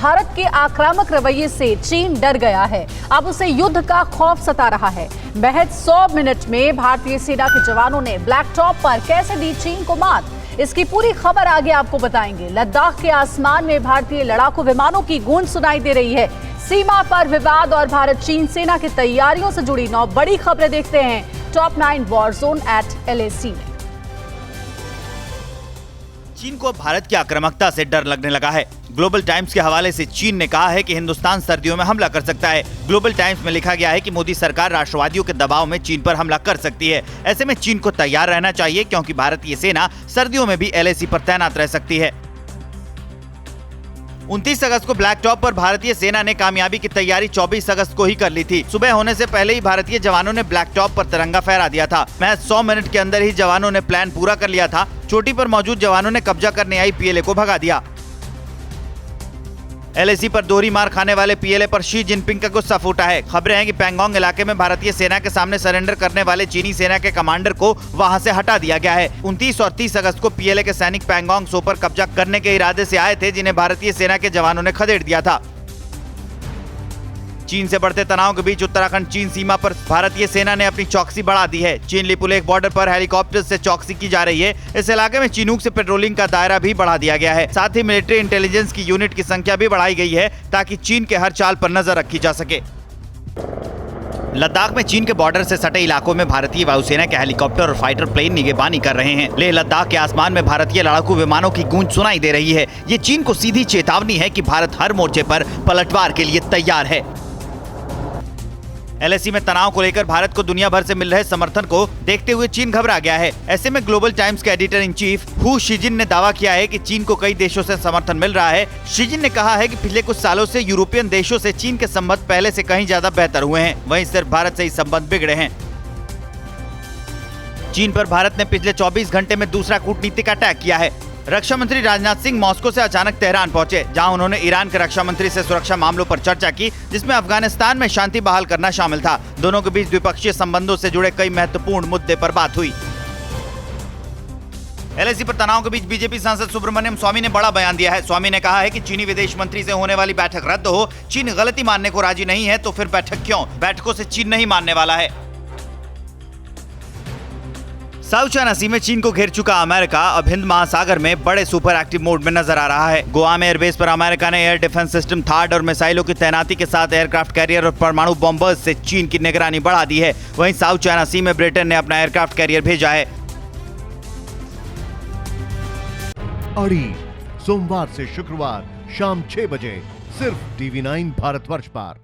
भारत के आक्रामक रवैये से चीन डर गया है। अब उसे युद्ध का खौफ सता रहा है। महज 100 मिनट में भारतीय सेना के जवानों ने ब्लैक टॉप पर कैसे दी चीन को मात, इसकी पूरी खबर आगे आपको बताएंगे। लद्दाख के आसमान में भारतीय लड़ाकू विमानों की गूंज सुनाई दे रही है। सीमा पर विवाद और भारत चीन सेना की तैयारियों से जुड़ी 9 बड़ी खबरें देखते हैं top 9 war zone at LAC में। चीन को भारत की आक्रामकता से डर लगने लगा है। ग्लोबल टाइम्स के हवाले से चीन ने कहा है कि हिंदुस्तान सर्दियों में हमला कर सकता है। ग्लोबल टाइम्स में लिखा गया है कि मोदी सरकार राष्ट्रवादियों के दबाव में चीन पर हमला कर सकती है। ऐसे में चीन को तैयार रहना चाहिए क्योंकि भारतीय सेना सर्दियों में भी LAC पर तैनात रह सकती है। 29 अगस्त को ब्लैक टॉप पर भारतीय सेना ने कामयाबी की तैयारी 24 अगस्त को ही कर ली थी। सुबह होने से पहले ही भारतीय जवानों ने ब्लैक टॉप पर तिरंगा फहरा दिया था। महज 100 मिनट के अंदर ही जवानों ने प्लान पूरा कर लिया था। चोटी पर मौजूद जवानों ने कब्जा करने आई PLA को भगा दिया। LAC पर दोहरी मार खाने वाले PLA पर शी जिनपिंग का गुस्सा फूटा है। खबरें हैं कि पैंगोंग इलाके में भारतीय सेना के सामने सरेंडर करने वाले चीनी सेना के कमांडर को वहां से हटा दिया गया है। 29 और 30 अगस्त को PLA के सैनिक पैंगोंग सो पर कब्जा करने के इरादे से आए थे, जिन्हें भारतीय सेना के जवानों ने खदेड़ दिया था। चीन से बढ़ते तनाव के बीच उत्तराखंड चीन सीमा पर भारतीय सेना ने अपनी चौकसी बढ़ा दी है। चीन लिपुलेख बॉर्डर पर हेलीकॉप्टर से चौकसी की जा रही है। इस इलाके में चिनूक से पेट्रोलिंग का दायरा भी बढ़ा दिया गया है। साथ ही मिलिट्री इंटेलिजेंस की यूनिट की संख्या भी बढ़ाई गई है ताकि चीन के हर चाल पर नजर रखी जा सके। लद्दाख में चीन के बॉर्डर से सटे इलाकों में भारतीय वायुसेना के हेलीकॉप्टर और फाइटर प्लेन निगरानी कर रहे हैं। लेह लद्दाख के आसमान में भारतीय लड़ाकू विमानों की गूंज सुनाई दे रही है। ये चीन को सीधी चेतावनी है कि भारत हर मोर्चे पर पलटवार के लिए तैयार है। LAC में तनाव को लेकर भारत को दुनिया भर से मिल रहे समर्थन को देखते हुए चीन घबरा गया है। ऐसे में ग्लोबल टाइम्स के एडिटर इन चीफ हु शिजिन ने दावा किया है कि चीन को कई देशों से समर्थन मिल रहा है। शिजिन ने कहा है कि पिछले कुछ सालों से यूरोपियन देशों से चीन के संबंध पहले से कहीं ज्यादा बेहतर हुए हैं, वहीं सिर्फ भारत से ही संबंध बिगड़े हैं। चीन पर भारत ने पिछले 24 घंटे में दूसरा कूटनीतिक अटैक किया है। रक्षा मंत्री राजनाथ सिंह मॉस्को से अचानक तेहरान पहुंचे, जहां उन्होंने ईरान के रक्षा मंत्री से सुरक्षा मामलों पर चर्चा की, जिसमें अफगानिस्तान में शांति बहाल करना शामिल था। दोनों के बीच द्विपक्षीय संबंधों से जुड़े कई महत्वपूर्ण मुद्दे पर बात हुई। LAC पर तनाव के बीच बीजेपी सांसद सुब्रमण्यम स्वामी ने बड़ा बयान दिया है। स्वामी ने कहा है कि चीनी विदेश मंत्री से होने वाली बैठक रद्द हो। चीन गलती मानने को राजी नहीं है तो फिर बैठक क्यों? बैठकों से चीन नहीं मानने वाला है। साउथ चाइना सी में चीन को घेर चुका अमेरिका अब हिंद महासागर में बड़े सुपर एक्टिव मोड में नजर आ रहा है। गोवा में एयरबेस पर अमेरिका ने एयर डिफेंस सिस्टम थार्ड और मिसाइलों की तैनाती के साथ एयरक्राफ्ट कैरियर और परमाणु बॉम्बर्स से चीन की निगरानी बढ़ा दी है। वहीं साउथ चाइना सी में ब्रिटेन ने अपना एयरक्राफ्ट कैरियर भेजा है। अड़ी सोमवार से शुक्रवार शाम 6 बजे सिर्फ TV9 भारतवर्ष पर।